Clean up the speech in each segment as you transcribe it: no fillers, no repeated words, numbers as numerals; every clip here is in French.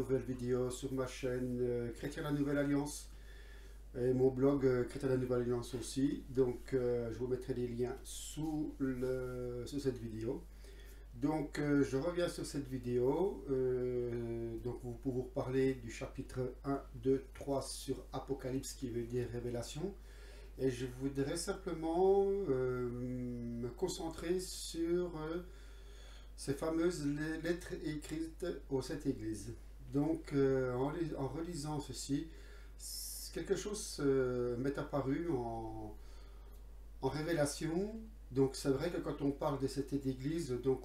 nouvelle vidéo sur ma chaîne Chrétien la Nouvelle Alliance et mon blog Chrétien la Nouvelle Alliance aussi. Donc je vous mettrai les liens sous cette vidéo. Donc je reviens sur cette vidéo. Donc pour vous parler du chapitre 1, 2, 3 sur Apocalypse qui veut dire révélation. Et je voudrais simplement me concentrer sur ces fameuses lettres écrites aux sept églises. Donc, en relisant ceci, quelque chose m'est apparu en révélation. Donc, c'est vrai que quand on parle de cette église, donc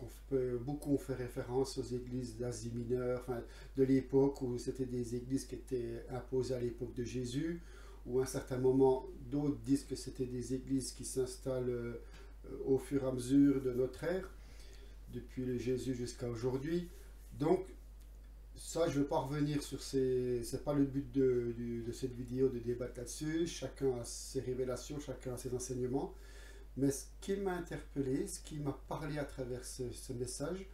beaucoup ont fait référence aux églises d'Asie mineure, enfin, de l'époque où c'était des églises qui étaient imposées à l'époque de Jésus, ou à un certain moment, d'autres disent que c'était des églises qui s'installent au fur et à mesure de notre ère, depuis le Jésus jusqu'à aujourd'hui. Donc, ça, je ne veux pas revenir sur c'est pas le but de cette vidéo de débattre là-dessus. Chacun a ses révélations, chacun a ses enseignements. Mais ce qui m'a interpellé, ce qui m'a parlé à travers ce message,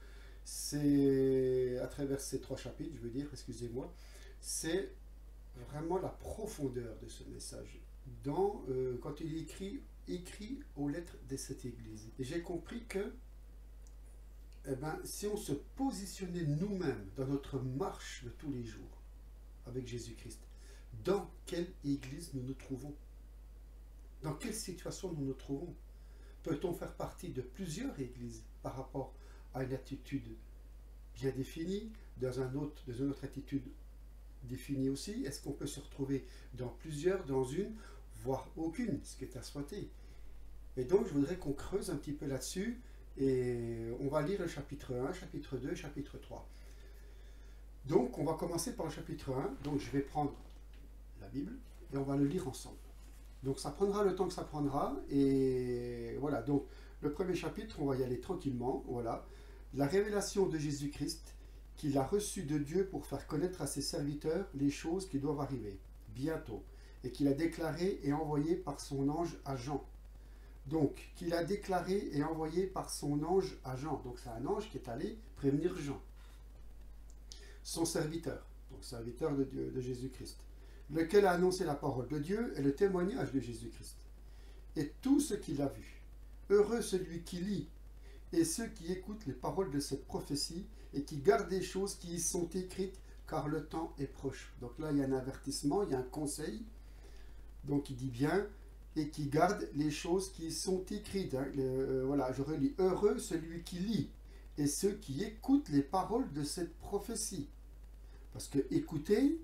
c'est à travers ces trois chapitres, je veux dire, excusez-moi, c'est vraiment la profondeur de ce message. Quand il écrit aux lettres de cette église. Et j'ai compris que si on se positionnait nous-mêmes dans notre marche de tous les jours avec Jésus-Christ, dans quelle église nous nous trouvons? Dans quelle situation nous nous trouvons? Peut-on faire partie de plusieurs églises par rapport à une attitude bien définie, dans une autre attitude définie aussi? Est-ce qu'on peut se retrouver dans plusieurs, dans une, voire aucune, ce qui est à souhaiter? Et donc je voudrais qu'on creuse un petit peu là-dessus. Et on va lire le chapitre 1, chapitre 2, chapitre 3. Donc, on va commencer par le chapitre 1. Donc, je vais prendre la Bible et on va le lire ensemble. Donc, ça prendra le temps que ça prendra. Et voilà, donc, le premier chapitre, on va y aller tranquillement. Voilà. La révélation de Jésus-Christ qu'il a reçue de Dieu pour faire connaître à ses serviteurs les choses qui doivent arriver bientôt. Et qu'il a déclaré et envoyé par son ange à Jean. Donc, qu'il a déclaré et envoyé par son ange à Jean. Donc, c'est un ange qui est allé prévenir Jean, son serviteur, donc serviteur de Dieu, de Jésus-Christ, lequel a annoncé la parole de Dieu et le témoignage de Jésus-Christ, et tout ce qu'il a vu. Heureux celui qui lit, et ceux qui écoutent les paroles de cette prophétie, et qui gardent les choses qui y sont écrites, car le temps est proche. Donc là, il y a un avertissement, il y a un conseil. Donc, il dit bien... et qui garde les choses qui sont écrites. Voilà, je relis. Heureux celui qui lit et ceux qui écoutent les paroles de cette prophétie. Parce que écouter,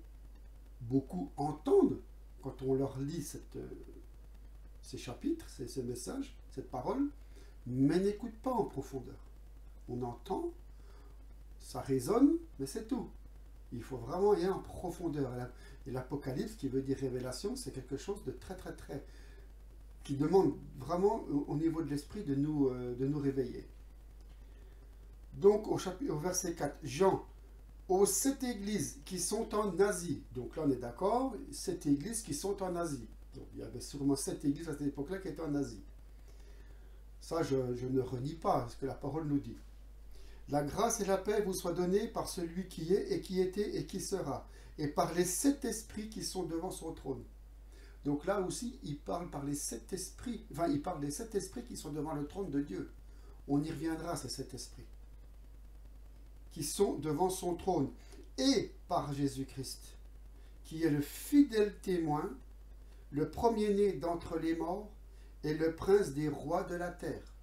beaucoup entendent quand on leur lit ces chapitres, ces messages, cette parole, mais n'écoutent pas en profondeur. On entend, ça résonne, mais c'est tout. Il faut vraiment y aller en profondeur. Et l'Apocalypse, qui veut dire révélation, c'est quelque chose de très qui demande vraiment au niveau de l'esprit de nous réveiller. Donc au verset 4, Jean, aux 7 églises qui sont en Asie. Donc là on est d'accord, 7 églises qui sont en Asie. Donc il y avait sûrement 7 églises à cette époque-là qui étaient en Asie. Ça je ne renie pas ce que la parole nous dit. La grâce et la paix vous soient données par celui qui est et qui était et qui sera, et par les 7 esprits qui sont devant son trône. Donc là aussi, il parle par les 7 esprits, enfin, il parle des 7 esprits qui sont devant le trône de Dieu. On y reviendra, ces 7 esprits, qui sont devant son trône, et par Jésus-Christ, qui est le fidèle témoin, le premier-né d'entre les morts, et le prince des rois de la terre.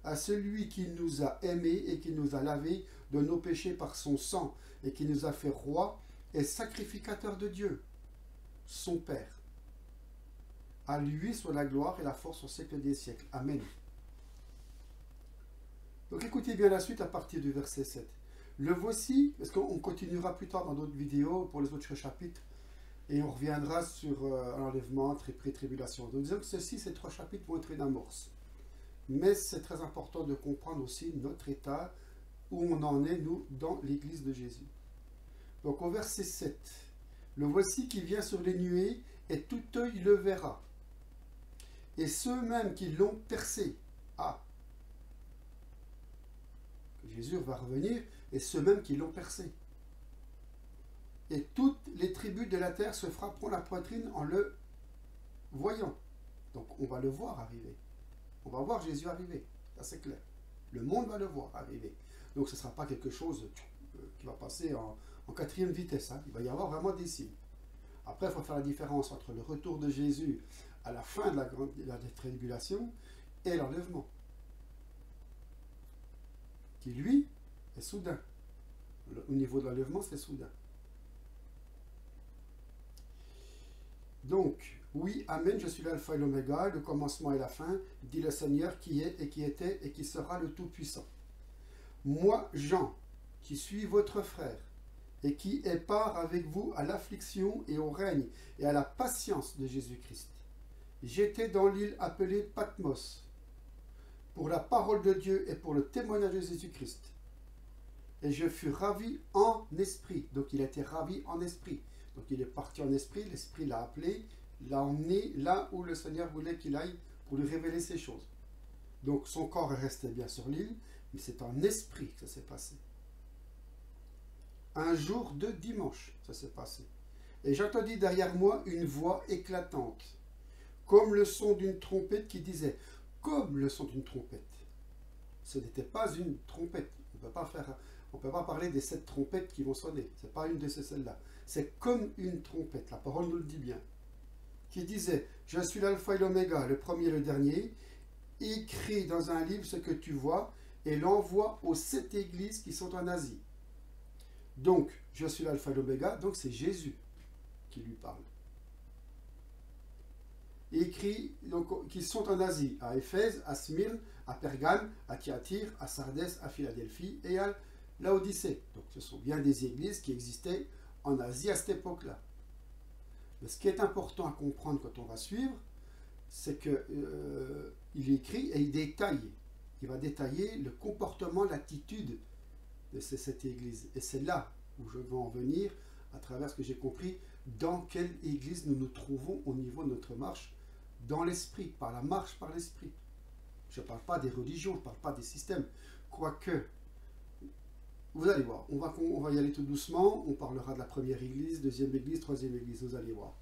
À celui qui nous a aimés et qui nous a lavés de nos péchés par son sang, et qui nous a fait rois et sacrificateurs de Dieu, son Père. À lui soit la gloire et la force au siècle des siècles. Amen. Donc écoutez bien la suite à partir du verset 7. Le voici, parce qu'on continuera plus tard dans d'autres vidéos pour les autres chapitres, et on reviendra sur l'enlèvement, pré-tribulation. Donc disons que ces 3 chapitres vont être une amorce. Mais c'est très important de comprendre aussi notre état, où on en est, nous, dans l'église de Jésus. Donc au verset 7. Le voici qui vient sur les nuées, et tout œil le verra. Et ceux-mêmes qui l'ont percé. Ah, Jésus va revenir, et ceux-mêmes qui l'ont percé. et toutes les tribus de la terre se frapperont la poitrine en le voyant. Donc on va le voir arriver. On va voir Jésus arriver. Ça c'est clair. Le monde va le voir arriver. Donc ce ne sera pas quelque chose qui va passer en quatrième vitesse. Hein. Il va y avoir vraiment des signes. Après, il faut faire la différence entre le retour de Jésus à la fin de la tribulation et l'enlèvement. Qui, lui, est soudain. Au niveau de l'enlèvement, c'est soudain. Donc, oui, Amen, je suis l'alpha et l'oméga, le commencement et la fin, dit le Seigneur qui est et qui était et qui sera le Tout-Puissant. Moi, Jean, qui suis votre frère, et qui est part avec vous à l'affliction et au règne et à la patience de Jésus-Christ. J'étais dans l'île appelée Patmos, pour la parole de Dieu et pour le témoignage de Jésus-Christ. Et je fus ravi en esprit. Donc il a été ravi en esprit. Donc il est parti en esprit, l'esprit l'a appelé, l'a emmené là où le Seigneur voulait qu'il aille pour lui révéler ces choses. Donc son corps est resté bien sur l'île, mais c'est en esprit que ça s'est passé. Un jour de dimanche, ça s'est passé. Et j'entendis derrière moi une voix éclatante, comme le son d'une trompette qui disait, comme le son d'une trompette. Ce n'était pas une trompette. On ne peut pas parler des 7 trompettes qui vont sonner. Ce n'est pas une de celles-là. C'est comme une trompette. La parole nous le dit bien. Qui disait, je suis l'alpha et l'oméga, le premier et le dernier. Écris dans un livre ce que tu vois et l'envoie aux 7 églises qui sont en Asie. Donc, je suis l'alpha et l'oméga, donc c'est Jésus qui lui parle. Écrit, donc, qui sont en Asie, à Éphèse, à Smyrne, à Pergame, à Thyatire, à Sardès, à Philadelphie et à Laodicée. Donc, ce sont bien des églises qui existaient en Asie à cette époque-là. Mais ce qui est important à comprendre quand on va suivre, c'est qu'il écrit et il détaille. Il va détailler le comportement, l'attitude de cette église. Et c'est là où je veux en venir, à travers ce que j'ai compris, dans quelle église nous nous trouvons au niveau de notre marche, dans l'esprit, par la marche par l'esprit. Je ne parle pas des religions, je ne parle pas des systèmes. Quoique, vous allez voir, on va y aller tout doucement, on parlera de la première église, deuxième église, troisième église, vous allez voir.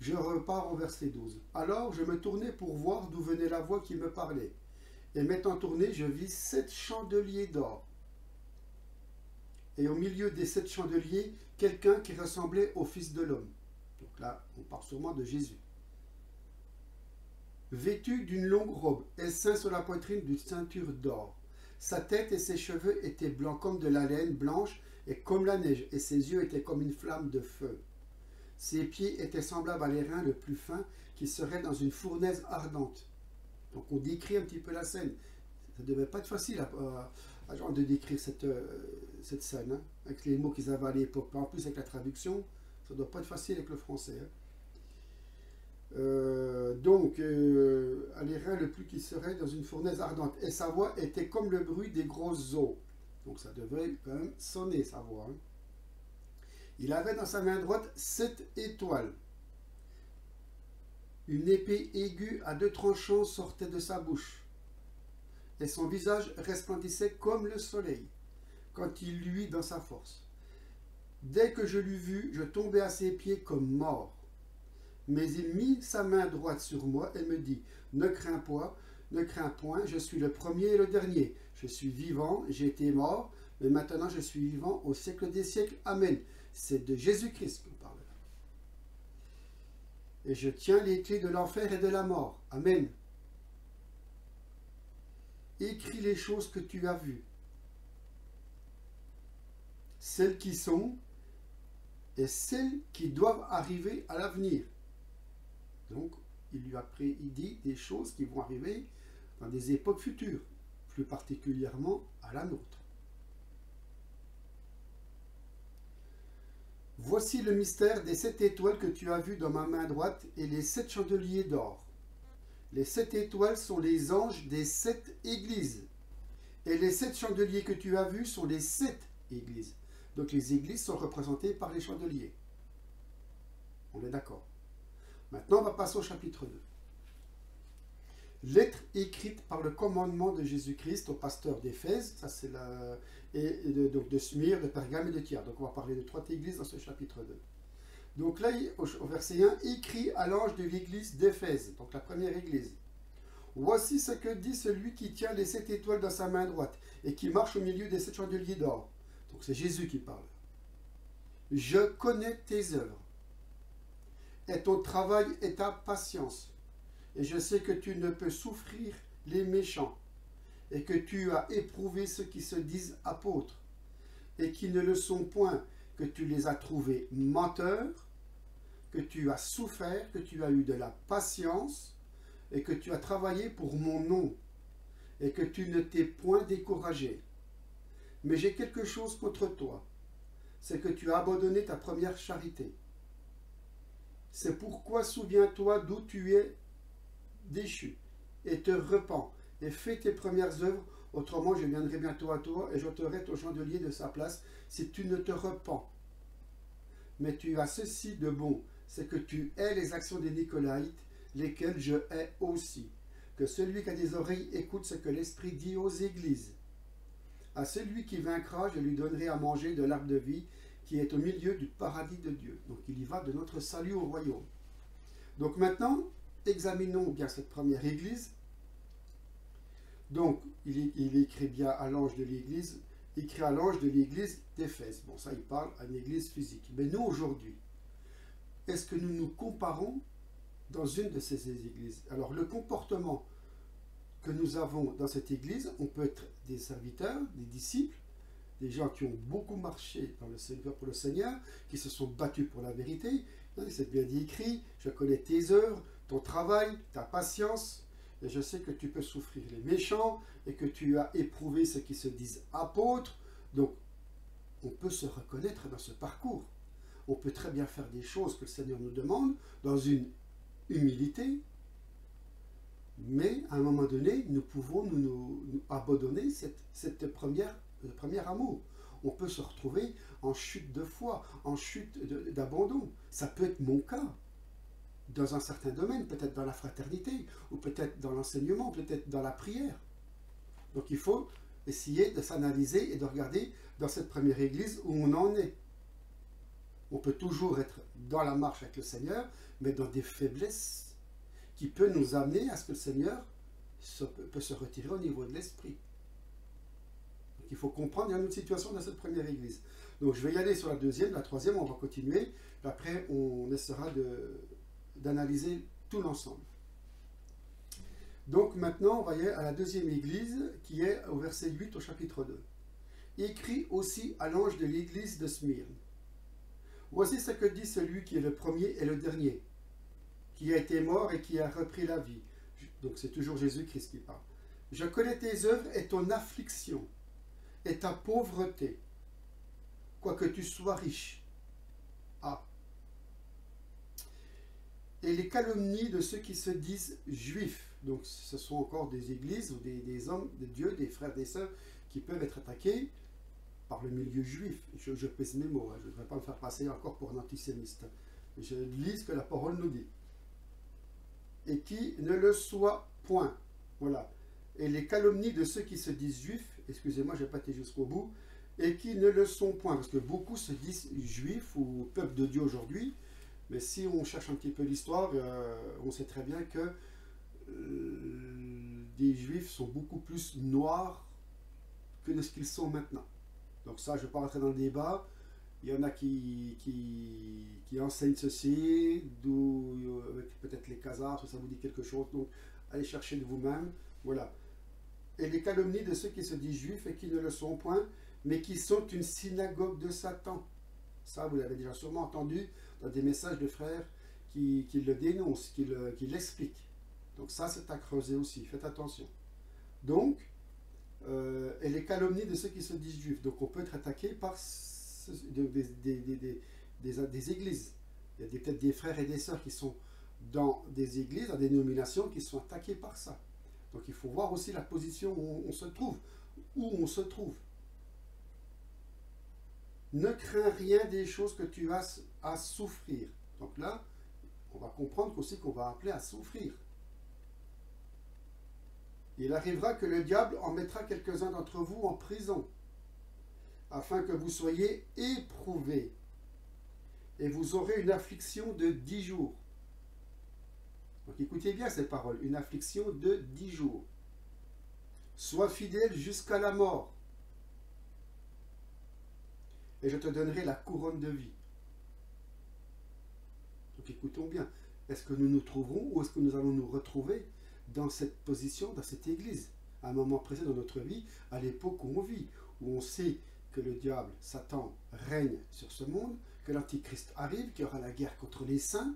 Je repars au verset 12. Alors je me tournai pour voir d'où venait la voix qui me parlait. Et m'étant tourné, je vis 7 chandeliers d'or. Et au milieu des 7 chandeliers, quelqu'un qui ressemblait au Fils de l'homme. Donc là, on parle sûrement de Jésus. Vêtu d'une longue robe, et ceint sur la poitrine d'une ceinture d'or. Sa tête et ses cheveux étaient blancs comme de la laine blanche et comme la neige, et ses yeux étaient comme une flamme de feu. Ses pieds étaient semblables à l'airain le plus fin qui serait dans une fournaise ardente. Donc on décrit un petit peu la scène. Ça ne devait pas être facile de décrire cette scène, hein, avec les mots qu'ils avaient à l'époque. En plus avec la traduction, ça ne doit pas être facile avec le français. Hein. À l'airain le plus qui serait dans une fournaise ardente. Et sa voix était comme le bruit des grosses eaux. Donc ça devait quand même sonner sa voix. Hein. Il avait dans sa main droite 7 étoiles. Une épée aiguë à 2 tranchants sortait de sa bouche. Et son visage resplendissait comme le soleil, quand il luit dans sa force. Dès que je l'eus vu, je tombai à ses pieds comme mort. Mais il mit sa main droite sur moi et me dit, ne crains point, je suis le premier et le dernier. Je suis vivant, j'ai été mort, mais maintenant je suis vivant au siècle des siècles. Amen. C'est de Jésus-Christ qu'on parle là. Et je tiens les clés de l'enfer et de la mort. Amen. Écris les choses que tu as vues, celles qui sont et celles qui doivent arriver à l'avenir. Donc, il dit des choses qui vont arriver dans des époques futures, plus particulièrement à la nôtre. Voici le mystère des 7 étoiles que tu as vues dans ma main droite et les 7 chandeliers d'or. Les 7 étoiles sont les anges des 7 églises. Et les 7 chandeliers que tu as vus sont les 7 églises. Donc les églises sont représentées par les chandeliers. On est d'accord. Maintenant, on va passer au chapitre 2. lettre écrite par le commandement de Jésus-Christ au pasteur d'Éphèse, ça c'est donc de Smyrne, de Pergame et de Tyr. Donc on va parler de 3 églises dans ce chapitre 2. Donc là, au verset 1, écrit à l'ange de l'église d'Éphèse, donc la première église. Voici ce que dit celui qui tient les 7 étoiles dans sa main droite et qui marche au milieu des 7 chandeliers d'or. Donc c'est Jésus qui parle. Je connais tes œuvres, et ton travail et ta patience. Et je sais que tu ne peux souffrir les méchants, et que tu as éprouvé ceux qui se disent apôtres, et qui ne le sont point, que tu les as trouvés menteurs, que tu as souffert, que tu as eu de la patience, et que tu as travaillé pour mon nom, et que tu ne t'es point découragé. Mais j'ai quelque chose contre toi, c'est que tu as abandonné ta première charité. C'est pourquoi souviens-toi d'où tu es déchu, et te repens, et fais tes premières œuvres, autrement je viendrai bientôt à toi, et j'ôterai ton chandelier de sa place, si tu ne te repens. Mais tu as ceci de bon, c'est que tu hais les actions des Nicolaïtes, lesquelles je hais aussi. Que celui qui a des oreilles écoute ce que l'Esprit dit aux églises. À celui qui vaincra, je lui donnerai à manger de l'arbre de vie, qui est au milieu du paradis de Dieu. Donc il y va de notre salut au royaume. Donc maintenant, examinons bien cette première église. Donc il écrit bien à l'ange de l'église, écrit à l'ange de l'église d'Éphèse. Bon, ça il parle à une église physique. Mais nous aujourd'hui, est-ce que nous nous comparons dans une de ces églises? Alors le comportement que nous avons dans cette église, on peut être des serviteurs, des disciples, des gens qui ont beaucoup marché dans le Seigneur, pour le Seigneur, qui se sont battus pour la vérité. C'est bien dit écrit, je connais tes œuvres, ton travail, ta patience, et je sais que tu peux souffrir les méchants, et que tu as éprouvé ceux qui se disent apôtres. Donc, on peut se reconnaître dans ce parcours. On peut très bien faire des choses que le Seigneur nous demande, dans une humilité, mais à un moment donné, nous pouvons nous abandonner cette premier amour. On peut se retrouver en chute de foi, en chute d'abandon. Ça peut être mon cas dans un certain domaine, peut-être dans la fraternité, ou peut-être dans l'enseignement, peut-être dans la prière. Donc il faut essayer de s'analyser et de regarder dans cette première église où on en est. On peut toujours être dans la marche avec le Seigneur, mais dans des faiblesses qui peut nous amener à ce que le Seigneur peut se retirer au niveau de l'esprit. Donc il faut comprendre, il y a une autre situation dans cette première église. Donc je vais y aller sur la deuxième, la troisième, on va continuer. Après, on essaiera d'analyser tout l'ensemble. Donc maintenant, on va y aller à la deuxième église, qui est au verset 8 au chapitre 2. Écrit aussi à l'ange de l'église de Smyrne. Voici ce que dit celui qui est le premier et le dernier, qui a été mort et qui a repris la vie. Donc c'est toujours Jésus-Christ qui parle. Je connais tes œuvres et ton affliction, et ta pauvreté, quoique tu sois riche. Ah. Et les calomnies de ceux qui se disent juifs. Donc ce sont encore des églises ou des hommes de Dieu, des frères, des sœurs, qui peuvent être attaqués par le milieu juif. Je pèse mes mots, hein. Je ne vais pas me faire passer encore pour un antisémiste. Je lis ce que la parole nous dit. Et qui ne le soit point. Voilà. Et les calomnies de ceux qui se disent juifs, excusez-moi, je n'ai pas été jusqu'au bout, et qui ne le sont point, parce que beaucoup se disent juifs ou peuple de Dieu aujourd'hui, mais si on cherche un petit peu l'histoire, on sait très bien que des juifs sont beaucoup plus noirs que de ce qu'ils sont maintenant. Donc ça, je ne vais pas rentrer dans le débat. Il y en a qui enseignent ceci, d'où peut-être les Khazars, ça vous dit quelque chose, donc allez chercher de vous-même, voilà. Et les calomnies de ceux qui se disent juifs et qui ne le sont point, mais qui sont une synagogue de Satan. Ça, vous l'avez déjà sûrement entendu dans des messages de frères qui le dénoncent, qui l'expliquent. Donc ça, c'est à creuser aussi, faites attention. Donc, et les calomnies de ceux qui se disent juifs. Donc on peut être attaqué par des églises. Il y a peut-être des frères et des sœurs qui sont dans des églises, dans des dénominations, qui sont attaqués par ça. Donc il faut voir aussi la position où on se trouve. Ne crains rien des choses que tu as à souffrir. Donc là, on va comprendre aussi qu'on va appeler à souffrir. Il arrivera que le diable en mettra quelques-uns d'entre vous en prison, afin que vous soyez éprouvés, et vous aurez une affliction de 10 jours. Donc écoutez bien ces paroles, une affliction de 10 jours. Sois fidèle jusqu'à la mort, et je te donnerai la couronne de vie. Donc écoutons bien, est-ce que nous nous trouverons ou est-ce que nous allons nous retrouver dans cette position, dans cette église, à un moment présent dans notre vie, à l'époque où on vit, où on sait que le diable, Satan, règne sur ce monde, que l'Antichrist arrive, qu'il y aura la guerre contre les saints.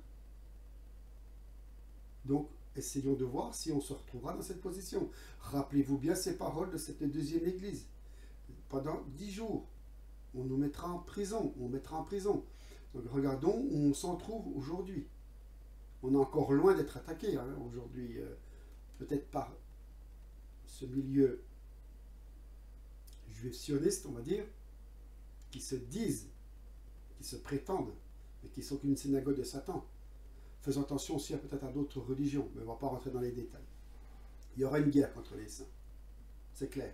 Donc, essayons de voir si on se retrouvera dans cette position. Rappelez-vous bien ces paroles de cette deuxième église. Pendant 10 jours, on nous mettra en prison, on mettra en prison. Donc regardons où on s'en trouve aujourd'hui. On est encore loin d'être attaqué aujourd'hui, peut-être par ce milieu juif sioniste, on va dire, qui se disent, qui se prétendent, mais qui sont qu'une synagogue de Satan. Faisons attention aussi peut-être à d'autres religions, mais on ne va pas rentrer dans les détails. Il y aura une guerre contre les saints, c'est clair.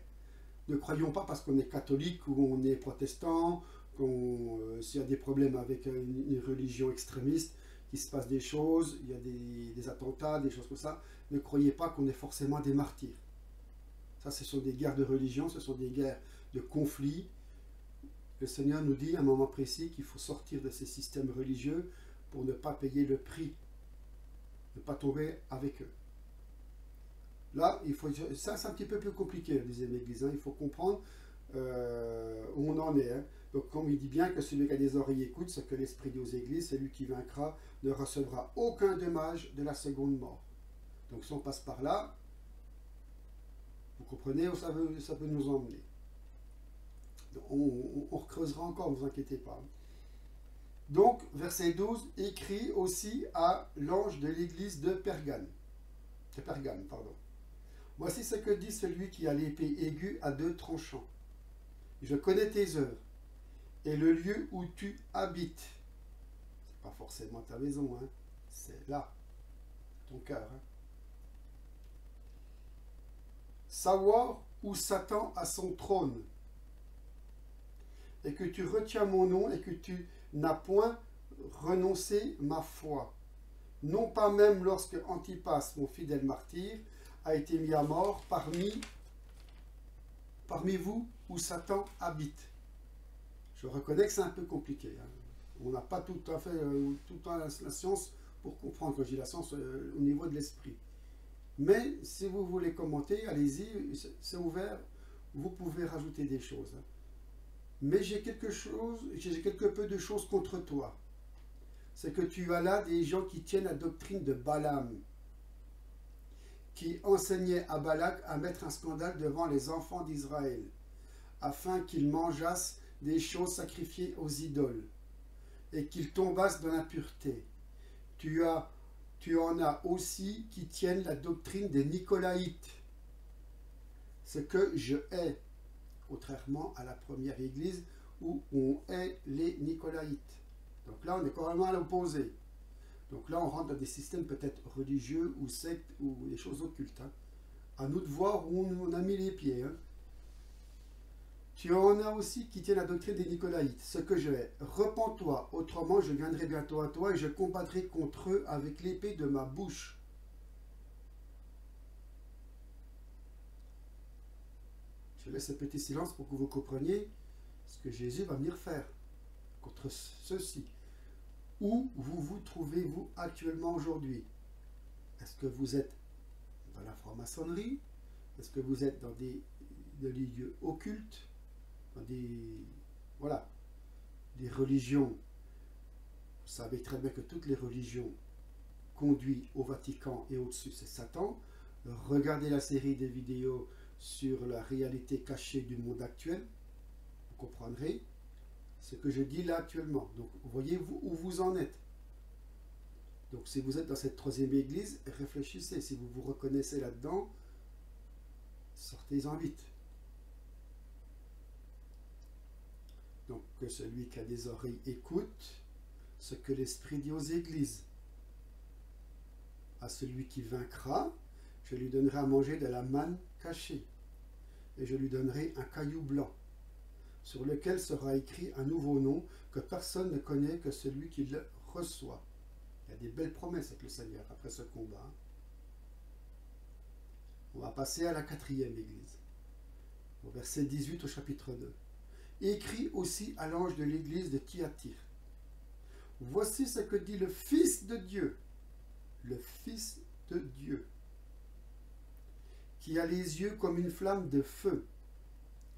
Ne croyons pas parce qu'on est catholique ou on est protestant, s'il y a des problèmes avec une religion extrémiste, qu'il se passe des choses, il y a des attentats, des choses comme ça, ne croyez pas qu'on est forcément des martyrs. Ça, ce sont des guerres de religion, ce sont des guerres de conflits. Le Seigneur nous dit à un moment précis qu'il faut sortir de ces systèmes religieux pour ne pas payer le prix, ne pas tomber avec eux. Là, ça c'est un petit peu plus compliqué, la deuxième église. Il faut comprendre où on en est. Donc, comme il dit bien que celui qui a des oreilles écoute, ce que l'Esprit dit aux églises, celui qui vaincra ne recevra aucun dommage de la seconde mort. Donc, si on passe par là, vous comprenez où ça peut nous emmener. Donc, on recreusera encore, ne vous inquiétez pas. Donc, verset 12, écrit aussi à l'ange de l'église de Pergame. Voici ce que dit celui qui a l'épée aiguë à 2 tranchants. Je connais tes œuvres et le lieu où tu habites. C'est pas forcément ta maison, c'est là, ton cœur. Savoir où Satan a son trône, et que tu retiens mon nom et que tu n'as point renoncé ma foi. Non pas même lorsque Antipas, mon fidèle martyr, a été mis à mort parmi vous où Satan habite. Je reconnais que c'est un peu compliqué. On n'a pas tout à fait tout le temps la science pour comprendre, quand je dis la science, au niveau de l'esprit. Mais si vous voulez commenter, allez-y, c'est ouvert, vous pouvez rajouter des choses. Mais j'ai quelque peu de choses contre toi. C'est que tu as là des gens qui tiennent la doctrine de Balaam, qui enseignait à Balak à mettre un scandale devant les enfants d'Israël, afin qu'ils mangeassent des choses sacrifiées aux idoles, et qu'ils tombassent dans l'impureté. Tu en as aussi qui tiennent la doctrine des Nicolaïtes, ce que je hais, contrairement à la première église où on hait les Nicolaïtes. Donc là, on est carrément à l'opposé. Donc là, on rentre dans des systèmes peut-être religieux ou sectes ou des choses occultes. À nous de voir où on a mis les pieds. Tu en as aussi qui tiennent la doctrine des Nicolaïtes, ce que je hais. Repens-toi, autrement je viendrai bientôt à toi et je combattrai contre eux avec l'épée de ma bouche. Je laisse ce petit silence pour que vous compreniez ce que Jésus va venir faire contre ceux-ci. Où vous trouvez-vous actuellement aujourd'hui? Est-ce que vous êtes dans la franc-maçonnerie? Est-ce que vous êtes dans des lieux occultes? Dans des religions? Vous savez très bien que toutes les religions conduisent au Vatican et au-dessus, c'est Satan. Regardez la série des vidéos sur la réalité cachée du monde actuel. Vous comprendrez ce que je dis là actuellement. Donc, voyez-vous où vous en êtes. Donc, si vous êtes dans cette troisième église, réfléchissez. Si vous vous reconnaissez là-dedans, sortez-en vite. Donc, que celui qui a des oreilles écoute ce que l'Esprit dit aux églises. À celui qui vaincra, Je lui donnerai à manger de la manne cachée, et je lui donnerai un caillou blanc, sur lequel sera écrit un nouveau nom que personne ne connaît que celui qui le reçoit. Il y a des belles promesses avec le Seigneur après ce combat. On va passer à la 4e église, au verset 18 au chapitre 2. Écrit aussi à l'ange de l'église de Thyatire. Voici ce que dit le Fils de Dieu, le Fils de Dieu, qui a les yeux comme une flamme de feu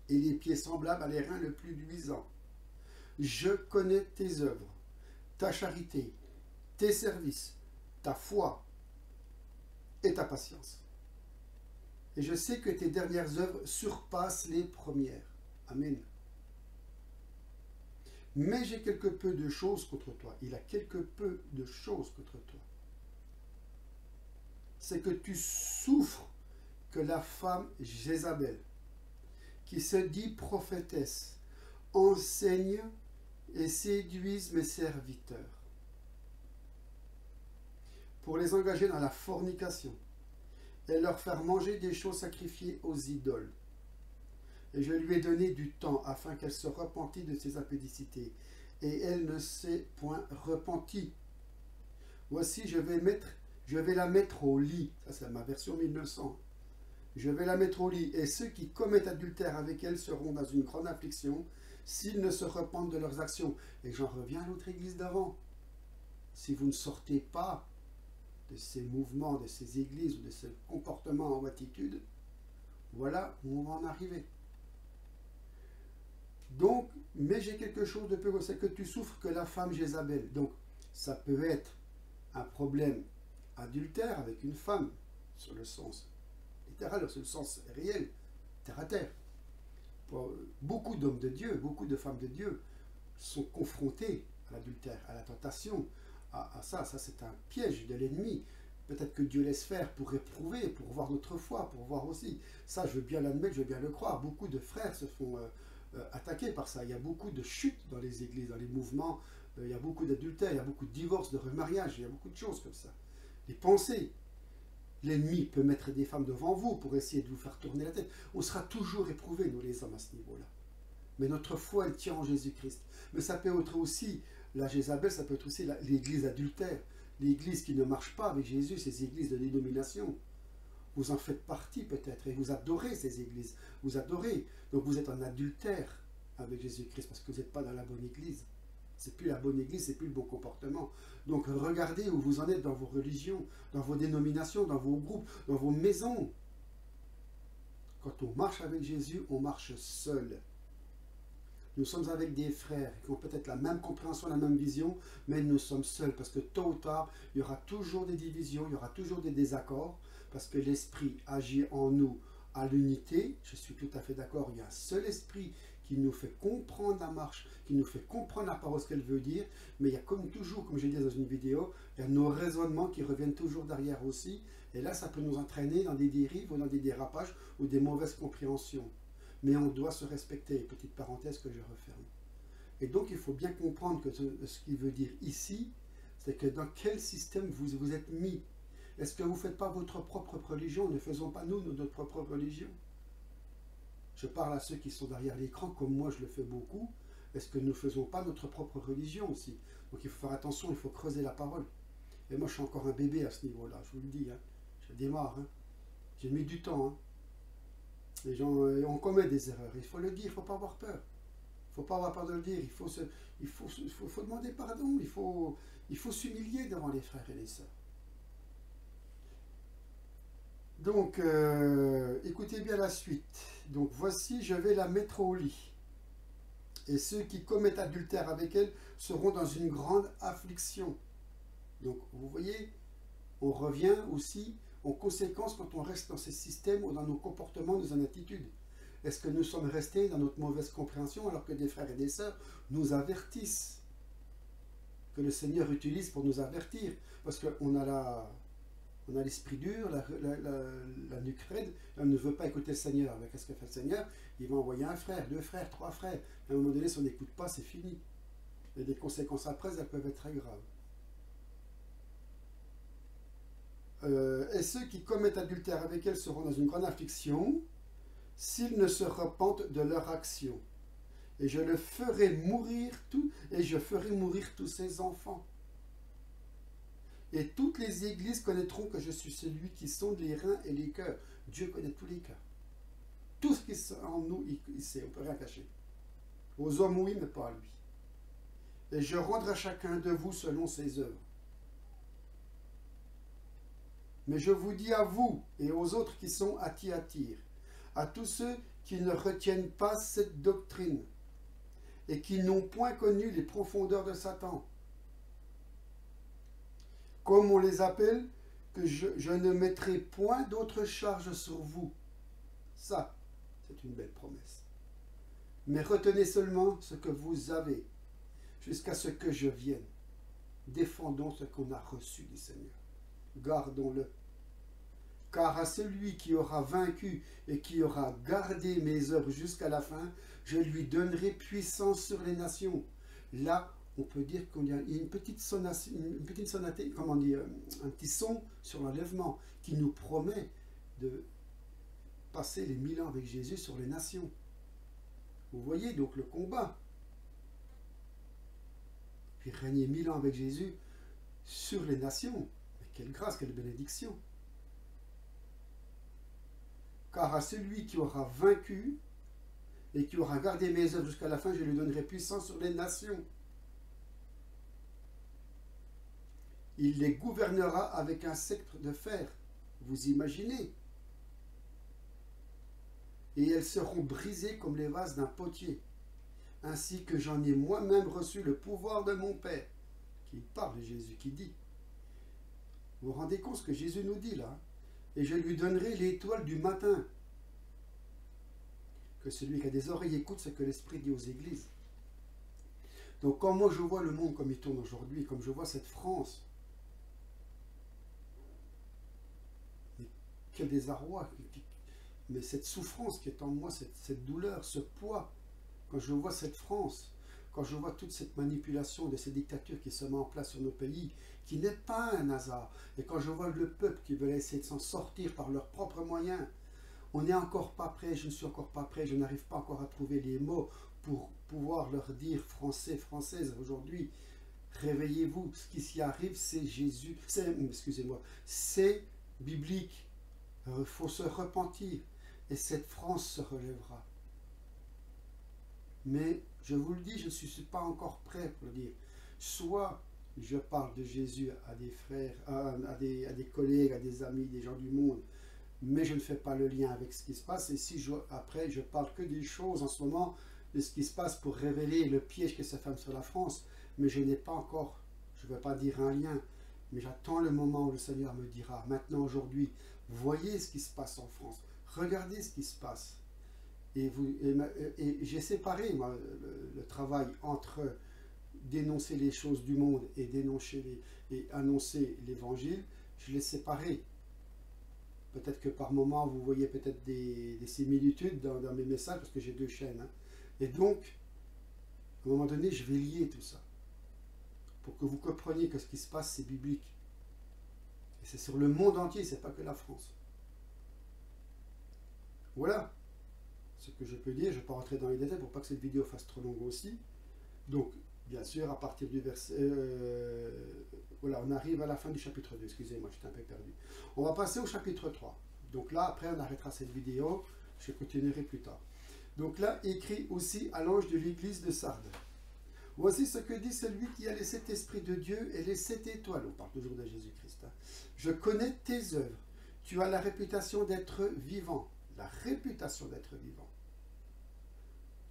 et les pieds semblables à l'airain le plus luisant. Je connais tes œuvres, ta charité, tes services, ta foi et ta patience. Et je sais que tes dernières œuvres surpassent les premières. Amen. Mais j'ai quelque peu de choses contre toi. Il a quelque peu de choses contre toi. C'est que tu souffres que la femme Jézabel, qui se dit prophétesse, enseigne et séduise mes serviteurs pour les engager dans la fornication et leur faire manger des choses sacrifiées aux idoles. Et je lui ai donné du temps afin qu'elle se repentît de ses impudicités. Et elle ne s'est point repentie. Voici, je vais la mettre au lit. Ça, c'est ma version 1900. Je vais la mettre au lit. Et ceux qui commettent adultère avec elle seront dans une grande affliction s'ils ne se repentent de leurs actions. Et j'en reviens à l'autre église d'avant. Si vous ne sortez pas de ces mouvements, de ces églises ou de ce comportement en attitude, voilà où on va en arriver. Donc, mais j'ai quelque chose de peu, c'est que tu souffres que la femme Jézabel. Donc, ça peut être un problème adultère avec une femme, sur le sens littéral, sur le sens réel, terre à terre. Beaucoup d'hommes de Dieu, beaucoup de femmes de Dieu sont confrontés à l'adultère, à la tentation, à ça. Ça, c'est un piège de l'ennemi. Peut-être que Dieu laisse faire pour éprouver, pour voir notre foi, pour voir aussi. Ça, je veux bien l'admettre, je veux bien le croire. Beaucoup de frères se font attaqués par ça. Il y a beaucoup de chutes dans les églises, dans les mouvements. Il y a beaucoup d'adultère, il y a beaucoup de divorces, de remariages. Il y a beaucoup de choses comme ça. Les pensées. L'ennemi peut mettre des femmes devant vous pour essayer de vous faire tourner la tête. On sera toujours éprouvés, nous les hommes, à ce niveau-là. Mais notre foi, elle tient en Jésus-Christ. Mais ça peut être aussi, la Jézabel, ça peut être aussi l'église adultère. L'église qui ne marche pas avec Jésus, ces églises de dénomination. Vous en faites partie peut-être, et vous adorez ces églises. Vous adorez. Donc vous êtes en adultère avec Jésus-Christ, parce que vous n'êtes pas dans la bonne église. C'est plus la bonne église, c'est plus le bon comportement. Donc regardez où vous en êtes dans vos religions, dans vos dénominations, dans vos groupes, dans vos maisons. Quand on marche avec Jésus, on marche seul. Nous sommes avec des frères qui ont peut-être la même compréhension, la même vision, mais nous sommes seuls parce que tôt ou tard, il y aura toujours des divisions, il y aura toujours des désaccords, parce que l'Esprit agit en nous à l'unité. Je suis tout à fait d'accord, il y a un seul Esprit qui nous fait comprendre la marche, qui nous fait comprendre la parole, ce qu'elle veut dire, mais il y a comme toujours, comme j'ai dit dans une vidéo, il y a nos raisonnements qui reviennent toujours derrière aussi, et là ça peut nous entraîner dans des dérives ou dans des dérapages ou des mauvaises compréhensions. Mais on doit se respecter, petite parenthèse que je referme. Et donc il faut bien comprendre que ce qu'il veut dire ici, c'est que dans quel système vous vous êtes mis. Est-ce que vous ne faites pas votre propre religion? Ne faisons pas nous notre propre religion? Je parle à ceux qui sont derrière l'écran, comme moi je le fais beaucoup. Est-ce que nous ne faisons pas notre propre religion aussi? Donc il faut faire attention, il faut creuser la parole. Et moi je suis encore un bébé à ce niveau-là, je vous le dis. Hein. Je démarre. Hein. J'ai mis du temps. Hein. Les gens, on commet des erreurs. Il faut le dire, il ne faut pas avoir peur. Il ne faut pas avoir peur de le dire. Il faut demander pardon. Il faut s'humilier devant les frères et les sœurs. Donc, écoutez bien la suite. Donc, voici, je vais la mettre au lit. Et ceux qui commettent adultère avec elle seront dans une grande affliction. Donc, vous voyez, on revient aussi en conséquence quand on reste dans ces systèmes ou dans nos comportements, dans nos attitudes. Est-ce que nous sommes restés dans notre mauvaise compréhension alors que des frères et des sœurs nous avertissent, que le Seigneur utilise pour nous avertir? Parce qu'on a l'esprit dur, la nuque raide, on ne veut pas écouter le Seigneur. Mais qu'est-ce que fait le Seigneur? Il va envoyer un frère, 2 frères, 3 frères. À un moment donné, si on n'écoute pas, c'est fini. Et les conséquences après, elles peuvent être très graves. et ceux qui commettent adultère avec elle seront dans une grande affliction s'ils ne se repentent de leur action. Et je le ferai mourir tout, et je ferai mourir tous ses enfants. Et toutes les églises connaîtront que je suis celui qui sonde les reins et les cœurs. Dieu connaît tous les cœurs. Tout ce qui est en nous, il sait, on ne peut rien cacher. Aux hommes, oui, mais pas à lui. Et je rendrai à chacun de vous selon ses œuvres. Mais je vous dis à vous et aux autres qui sont à Thyatire, à tous ceux qui ne retiennent pas cette doctrine et qui n'ont point connu les profondeurs de Satan, comme on les appelle, que je ne mettrai point d'autre charge sur vous. Ça, c'est une belle promesse. Mais retenez seulement ce que vous avez, jusqu'à ce que je vienne. Défendons ce qu'on a reçu du Seigneur. Gardons-le. Car à celui qui aura vaincu et qui aura gardé mes œuvres jusqu'à la fin, je lui donnerai puissance sur les nations. Là, on peut dire qu'il y a une petite sonate, comment dire, un petit son sur l'enlèvement qui nous promet de passer les 1000 ans avec Jésus sur les nations. Vous voyez donc le combat. Puis régner 1000 ans avec Jésus sur les nations. Mais quelle grâce, quelle bénédiction. Car à celui qui aura vaincu et qui aura gardé mes œuvres jusqu'à la fin, je lui donnerai puissance sur les nations. Il les gouvernera avec un sceptre de fer. Vous imaginez? Et elles seront brisées comme les vases d'un potier, ainsi que j'en ai moi-même reçu le pouvoir de mon Père. Qui parle de Jésus, qui dit. Vous vous rendez compte ce que Jésus nous dit là? Et je lui donnerai l'étoile du matin. Que celui qui a des oreilles écoute ce que l'Esprit dit aux églises. Donc quand moi je vois le monde comme il tourne aujourd'hui, comme je vois cette France, mais quel désarroi, mais cette souffrance qui est en moi, cette douleur, ce poids, quand je vois cette France, quand je vois toute cette manipulation de ces dictatures qui se met en place sur nos pays, qui n'est pas un hasard, et quand je vois le peuple qui veut essayer de s'en sortir par leurs propres moyens, on n'est encore pas prêt, je ne suis encore pas prêt, je n'arrive pas encore à trouver les mots pour pouvoir leur dire, Français, Françaises, aujourd'hui, réveillez-vous, ce qui s'y arrive, c'est Jésus, excusez-moi, c'est biblique, il faut se repentir, et cette France se relèvera. Mais je vous le dis, je ne suis pas encore prêt pour le dire. Soit je parle de Jésus à des frères, à des collègues, à des amis, des gens du monde, mais je ne fais pas le lien avec ce qui se passe. Et si après je parle que des choses en ce moment, de ce qui se passe pour révéler le piège que ça fait sur la France, mais je n'ai pas encore, je ne vais pas dire un lien, mais j'attends le moment où le Seigneur me dira, maintenant, aujourd'hui, voyez ce qui se passe en France, regardez ce qui se passe. Et j'ai séparé moi, le travail entre dénoncer les choses du monde et annoncer l'évangile, je l'ai séparé. Peut-être que par moment, vous voyez peut-être des similitudes dans mes messages, parce que j'ai deux chaînes. Hein. Et donc, à un moment donné, je vais lier tout ça, pour que vous compreniez que ce qui se passe, c'est biblique. Et c'est sur le monde entier, c'est pas que la France. Voilà ce que je peux dire. Je ne vais pas rentrer dans les détails pour pas que cette vidéo fasse trop longue aussi. Donc, bien sûr, à partir du verset... voilà, on arrive à la fin du chapitre 2. Excusez-moi, j'étais un peu perdu. On va passer au chapitre 3. Donc là, après, on arrêtera cette vidéo. Je continuerai plus tard. Donc là, écrit aussi à l'ange de l'église de Sardes. Voici ce que dit celui qui a les 7 esprits de Dieu et les 7 étoiles. On parle toujours de Jésus-Christ. Hein. Je connais tes œuvres. Tu as la réputation d'être vivant. La réputation d'être vivant.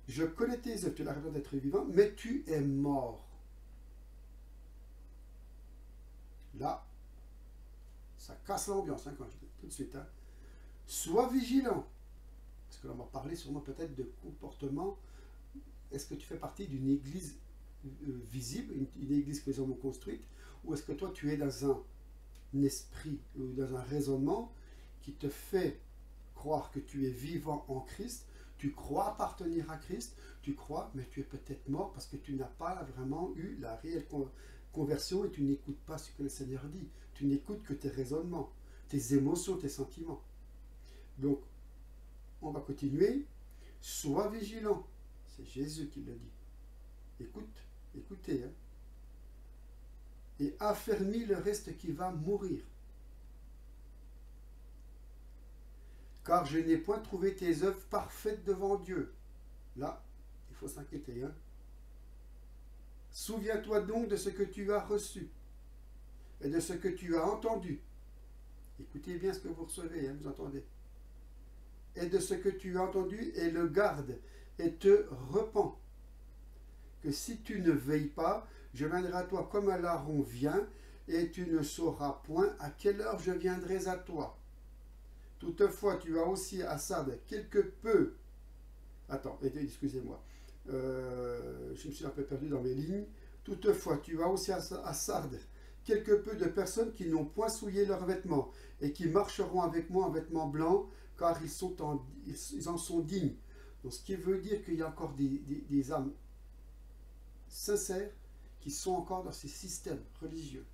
Je connais tes œuvres, tu as la réputation d'être vivant, mais tu es mort. Là, ça casse l'ambiance, hein, quand je dis tout de suite. Hein. Sois vigilant. Parce que là, on va parler sûrement peut-être de comportement. Est-ce que tu fais partie d'une église visible, une église que les hommes ont construite, ou est-ce que toi, tu es dans un esprit ou dans un raisonnement qui te fait croire que tu es vivant en Christ, tu crois appartenir à Christ, tu crois, mais tu es peut-être mort parce que tu n'as pas vraiment eu la réelle conversion et tu n'écoutes pas ce que le Seigneur dit. Tu n'écoutes que tes raisonnements. tes émotions, tes sentiments. Donc, on va continuer. Sois vigilant. C'est Jésus qui le dit. Écoutez. Hein. Et affermis le reste qui va mourir. Car je n'ai point trouvé tes œuvres parfaites devant Dieu. Là, il faut s'inquiéter. Hein. Souviens-toi donc de ce que tu as reçu et de ce que tu as entendu. Écoutez bien ce que vous recevez, hein, vous entendez. Et de ce que tu as entendu et le garde et te repens. Que si tu ne veilles pas, je viendrai à toi comme un larron vient et tu ne sauras point à quelle heure je viendrai à toi. Toutefois, tu as aussi à Sardes quelque peu. Attends, excusez-moi. Je me suis un peu perdu dans mes lignes. Toutefois, tu as aussi à Sardes quelque peu de personnes qui n'ont point souillé leurs vêtements et qui marcheront avec moi en vêtements blancs, car ils en sont dignes. Donc, ce qui veut dire qu'il y a encore des âmes sincères qui sont encore dans ces systèmes religieux.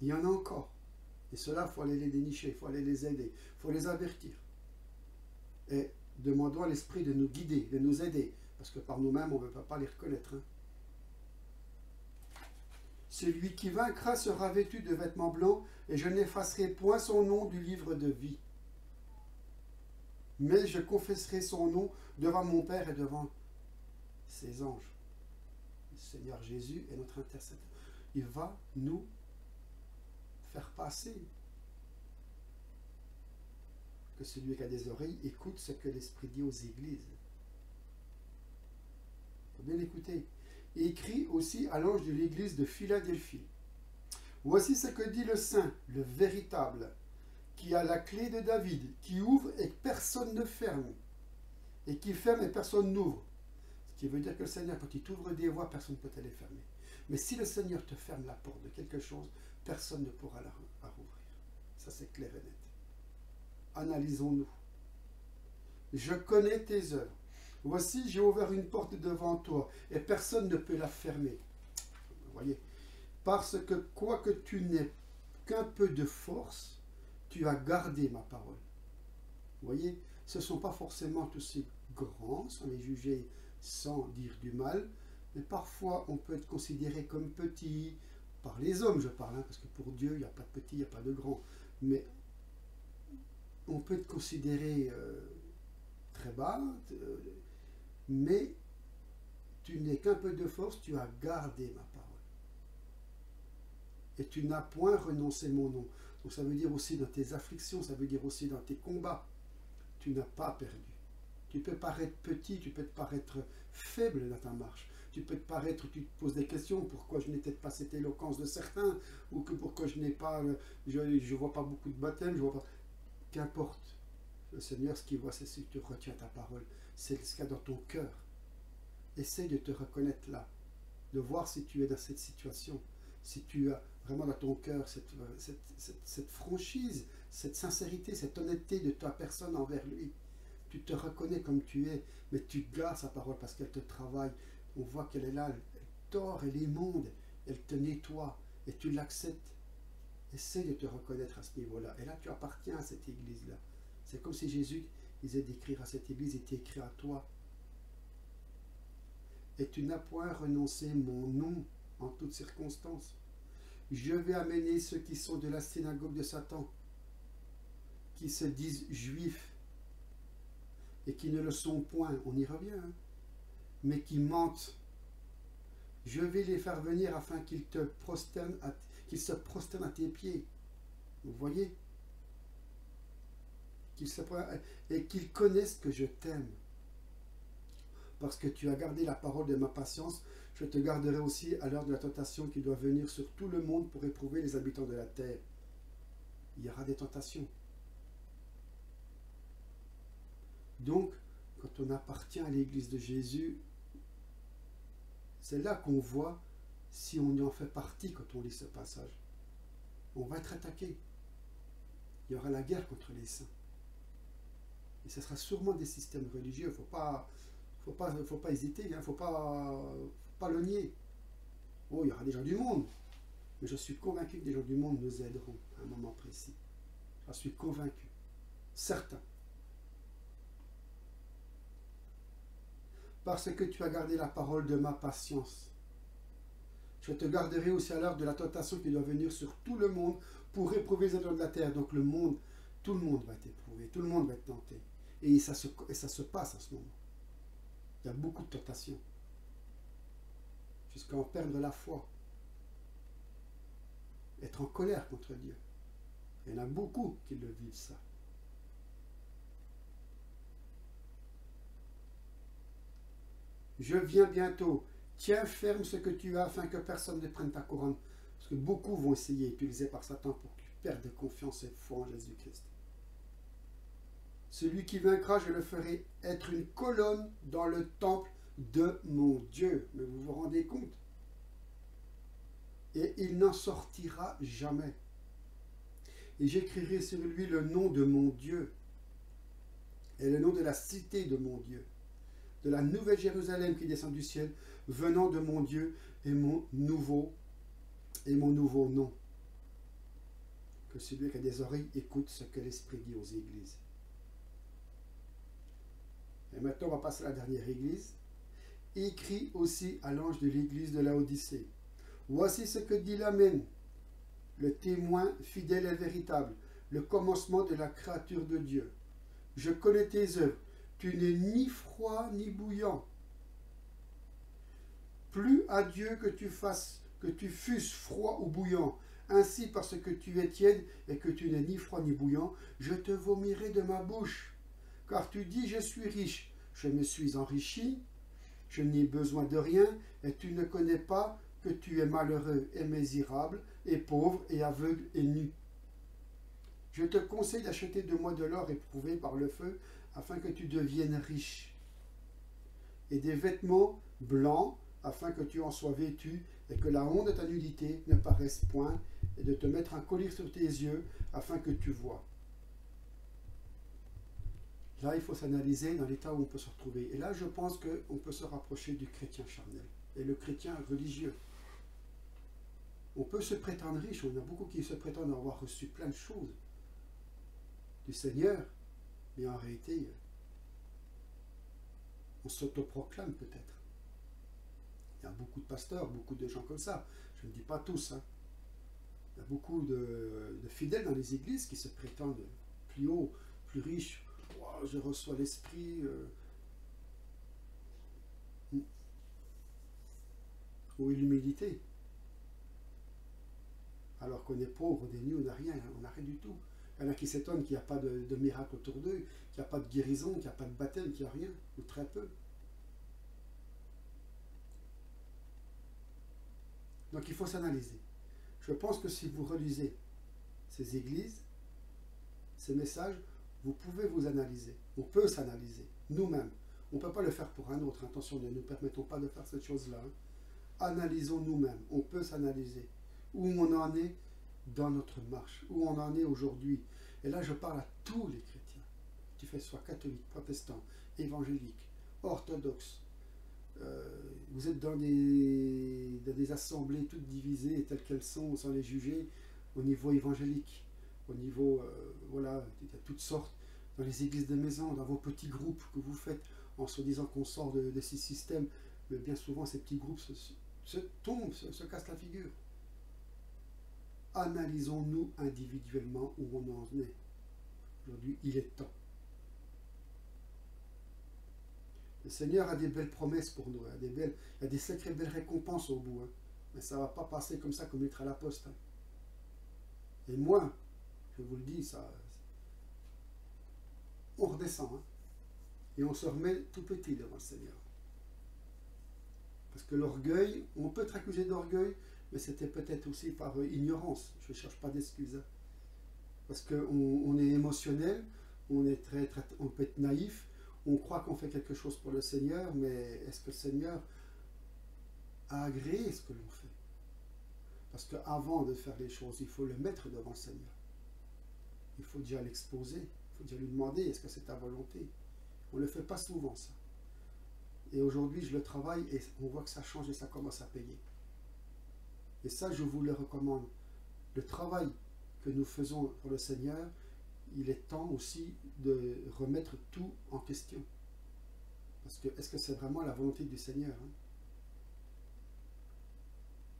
Il y en a encore. Et cela, il faut aller les dénicher, il faut aller les aider, il faut les avertir. Et demandons à l'Esprit de nous guider, de nous aider, parce que par nous-mêmes, on ne peut pas les reconnaître. Hein. Celui qui vaincra sera vêtu de vêtements blancs, et je n'effacerai point son nom du livre de vie. Mais je confesserai son nom devant mon Père et devant ses anges. Le Seigneur Jésus est notre intercesseur. Il va nous faire passer. Que celui qui a des oreilles écoute ce que l'Esprit dit aux églises. Il faut bien l'écouter. Et écrit aussi à l'ange de l'église de Philadelphie. Voici ce que dit le Saint, le véritable, qui a la clé de David, qui ouvre et personne ne ferme, et qui ferme et personne n'ouvre. Ce qui veut dire que le Seigneur, quand il t'ouvre des voies, personne ne peut te les fermer. Mais si le Seigneur te ferme la porte de quelque chose, personne ne pourra la rouvrir. Ça, c'est clair et net. Analysons-nous. Je connais tes œuvres. Voici, j'ai ouvert une porte devant toi, et personne ne peut la fermer. Vous voyez? Parce que, quoique tu n'aies qu'un peu de force, tu as gardé ma parole. Vous voyez? Ce ne sont pas forcément tous ces grands, sans les juger, sans dire du mal, mais parfois on peut être considéré comme petit, par les hommes je parle, hein, parce que pour Dieu, il n'y a pas de petit, il n'y a pas de grand, mais on peut être considéré très bas, mais tu n'es qu'un peu de force, tu as gardé ma parole. Et tu n'as point renoncé mon nom. Donc ça veut dire aussi dans tes afflictions, ça veut dire aussi dans tes combats, tu n'as pas perdu. Tu peux paraître petit, tu peux te paraître faible dans ta marche. Tu peux te paraître, tu te poses des questions, pourquoi je n'ai peut-être pas cette éloquence de certains, ou que pourquoi je n'ai pas, je vois pas beaucoup de baptêmes, je vois pas. Qu'importe. Le Seigneur, ce qu'il voit, c'est si tu retiens ta parole. C'est ce qu'il y a dans ton cœur. Essaye de te reconnaître là, de voir si tu es dans cette situation, si tu as vraiment dans ton cœur cette franchise, cette sincérité, cette honnêteté de ta personne envers lui. Tu te reconnais comme tu es, mais tu gardes sa parole parce qu'elle te travaille. On voit qu'elle est là, elle tord, elle est immonde, elle te nettoie et tu l'acceptes. Essaye de te reconnaître à ce niveau-là. Et là, tu appartiens à cette église-là. C'est comme si Jésus disait d'écrire à cette église et t'écrit à toi. Et tu n'as point renoncé mon nom en toutes circonstances. Je vais amener ceux qui sont de la synagogue de Satan, qui se disent juifs, et qui ne le sont point, on y revient, hein, mais qui mentent. Je vais les faire venir afin qu'ils se prosternent à tes pieds. Vous voyez? Et qu'ils connaissent que je t'aime. Parce que tu as gardé la parole de ma patience, je te garderai aussi à l'heure de la tentation qui doit venir sur tout le monde pour éprouver les habitants de la terre. Il y aura des tentations. Donc, quand on appartient à l'église de Jésus, c'est là qu'on voit si on en fait partie quand on lit ce passage. On va être attaqué. Il y aura la guerre contre les saints. Et ce sera sûrement des systèmes religieux. Il ne faut pas hésiter, il ne faut pas le nier. Oh, il y aura des gens du monde. Mais je suis convaincu que des gens du monde nous aideront à un moment précis. Je suis convaincu. Certain. Parce que tu as gardé la parole de ma patience. Je te garderai aussi à l'heure de la tentation qui doit venir sur tout le monde pour éprouver les habitants de la terre. Donc le monde, tout le monde va être éprouvé, tout le monde va être tenté. Et ça se passe en ce moment. Il y a beaucoup de tentations. Jusqu'à en perdre la foi. Être en colère contre Dieu. Il y en a beaucoup qui le vivent ça. Je viens bientôt. Tiens ferme ce que tu as afin que personne ne prenne ta couronne. Parce que beaucoup vont essayer, utilisés par Satan, pour que tu perdes confiance et foi en Jésus-Christ. Celui qui vaincra, je le ferai être une colonne dans le temple de mon Dieu. Mais vous vous rendez compte? Et il n'en sortira jamais. Et j'écrirai sur lui le nom de mon Dieu et le nom de la cité de mon Dieu, de la nouvelle Jérusalem qui descend du ciel, venant de mon Dieu et mon nouveau nom. Que celui qui a des oreilles écoute ce que l'Esprit dit aux églises. Et maintenant, on va passer à la dernière église. Écrit aussi à l'ange de l'église de Laodicée. Voici ce que dit l'Amen, le témoin fidèle et véritable, le commencement de la créature de Dieu. Je connais tes œuvres. Tu n'es ni froid ni bouillant. Plus à Dieu que tu fusses froid ou bouillant. Ainsi, parce que tu es tiède et que tu n'es ni froid ni bouillant, je te vomirai de ma bouche. Car tu dis, je suis riche, je me suis enrichi, je n'ai besoin de rien, et tu ne connais pas que tu es malheureux et misérable, et pauvre, et aveugle, et nu. Je te conseille d'acheter de moi de l'or éprouvé par le feu, afin que tu deviennes riche, et des vêtements blancs, afin que tu en sois vêtu, et que la honte de ta nudité ne paraisse point, et de te mettre un collier sur tes yeux, afin que tu vois. Là, il faut s'analyser dans l'état où on peut se retrouver. Et là, je pense qu'on peut se rapprocher du chrétien charnel et le chrétien religieux. On peut se prétendre riche. On a beaucoup qui se prétendent avoir reçu plein de choses du Seigneur, mais en réalité, on s'autoproclame peut-être. Il y a beaucoup de pasteurs, beaucoup de gens comme ça. Je ne dis pas tous. Hein. Il y a beaucoup de fidèles dans les églises qui se prétendent plus haut, plus riches. Oh, je reçois l'esprit. Ou l'humilité. Alors qu'on est pauvre, on est nu, on n'a rien, on n'a rien du tout. Il y en a qui s'étonnent qu'il n'y a pas de miracle autour d'eux, qu'il n'y a pas de guérison, qu'il n'y a pas de baptême, qu'il n'y a rien, ou très peu. Donc il faut s'analyser. Je pense que si vous relisez ces églises, ces messages, vous pouvez vous analyser. On peut s'analyser, nous-mêmes. On ne peut pas le faire pour un autre. Attention, ne nous permettons pas de faire cette chose-là. Hein. Analysons nous-mêmes. On peut s'analyser. Où on en est dans notre marche. Où on en est aujourd'hui. Et là, je parle à tous les chrétiens. Tu fais soit catholique, protestant, évangélique, orthodoxe. Vous êtes dans des assemblées toutes divisées telles qu'elles sont, sans les juger, au niveau évangélique. Au niveau, voilà, il y a toutes sortes, dans les églises de maison, dans vos petits groupes que vous faites, en se disant qu'on sort de ces systèmes, mais bien souvent ces petits groupes se tombent, se cassent la figure. Analysons-nous individuellement où on en est. Aujourd'hui, il est temps. Le Seigneur a des belles promesses pour nous, il y a des sacrées belles récompenses au bout, hein. Mais ça ne va pas passer comme ça, comme lettre à la poste. Hein. Et moi, je vous le dis, ça, on redescend, hein, et on se remet tout petit devant le Seigneur. Parce que l'orgueil, on peut être accusé d'orgueil, mais c'était peut-être aussi par ignorance. Je ne cherche pas d'excuses. Hein. Parce qu'on est émotionnel, on peut être naïf, on croit qu'on fait quelque chose pour le Seigneur, mais est-ce que le Seigneur a agréé ce que l'on fait? Parce qu'avant de faire les choses, il faut le mettre devant le Seigneur. Il faut déjà l'exposer, il faut déjà lui demander, est-ce que c'est ta volonté? On ne le fait pas souvent, ça. Et aujourd'hui, je le travaille et on voit que ça change et ça commence à payer. Et ça, je vous le recommande. Le travail que nous faisons pour le Seigneur, il est temps aussi de remettre tout en question. Parce que est-ce que c'est vraiment la volonté du Seigneur, hein?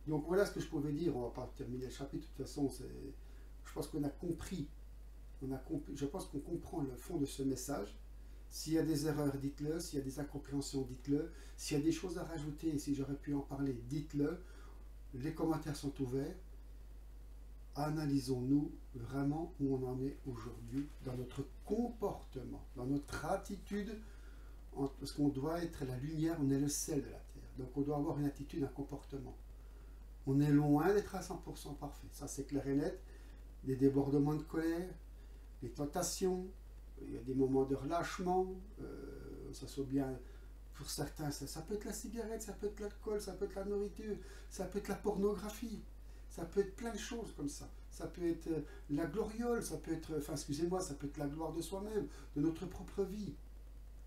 Donc voilà ce que je pouvais dire. On ne va pas terminer le chapitre. De toute façon, je pense qu'on a compris. Je pense qu'on comprend le fond de ce message. S'il y a des erreurs, dites-le. S'il y a des incompréhensions, dites-le. S'il y a des choses à rajouter, si j'aurais pu en parler, dites-le. Les commentaires sont ouverts. Analysons-nous vraiment où on en est aujourd'hui dans notre comportement, dans notre attitude, parce qu'on doit être la lumière, on est le sel de la terre. Donc on doit avoir une attitude, un comportement. On est loin d'être à 100% parfait, ça c'est clair et net. Des débordements de colère, des tentations, il y a des moments de relâchement, ça soit bien pour certains, ça peut être la cigarette, ça peut être l'alcool, ça peut être la nourriture, ça peut être la pornographie, ça peut être plein de choses comme ça. Ça peut être la gloriole, ça peut être, enfin excusez-moi, ça peut être la gloire de soi-même, de notre propre vie.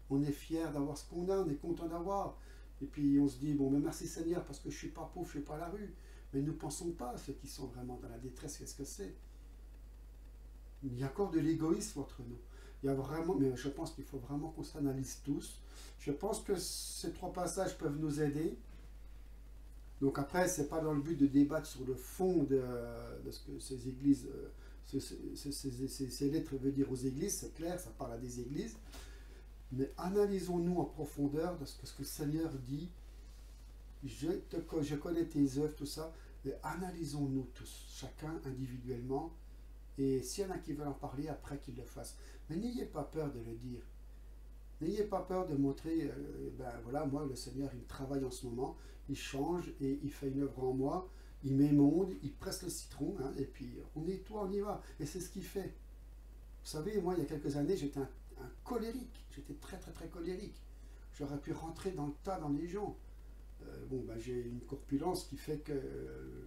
On est fier d'avoir ce qu'on a, on est content d'avoir. Et puis on se dit, bon, mais merci Seigneur, parce que je ne suis pas pauvre, je ne suis pas à la rue. Mais ne pensons pas à ceux qui sont vraiment dans la détresse, qu'est-ce que c'est? Il y a encore de l'égoïsme entre nous. Il y a vraiment, mais je pense qu'il faut vraiment qu'on s'analyse tous. Je pense que ces 3 passages peuvent nous aider. Donc après, ce n'est pas dans le but de débattre sur le fond de ce que ces églises, ces lettres veulent dire aux églises, c'est clair, ça parle à des églises. Mais analysons-nous en profondeur de ce que le Seigneur dit. Je connais tes œuvres, tout ça. Mais analysons-nous tous, chacun individuellement. Et s'il y en a qui veulent en parler, après qu'ils le fassent. Mais n'ayez pas peur de le dire. N'ayez pas peur de montrer, ben voilà, moi, le Seigneur, il travaille en ce moment, il change et il fait une œuvre en moi, il m'émonde, il presse le citron, hein, et puis on nettoie, on y va. Et c'est ce qu'il fait. Vous savez, moi, il y a quelques années, j'étais un colérique. J'étais très, très, très colérique. J'aurais pu rentrer dans le tas dans les gens. Bon, ben, j'ai une corpulence qui fait que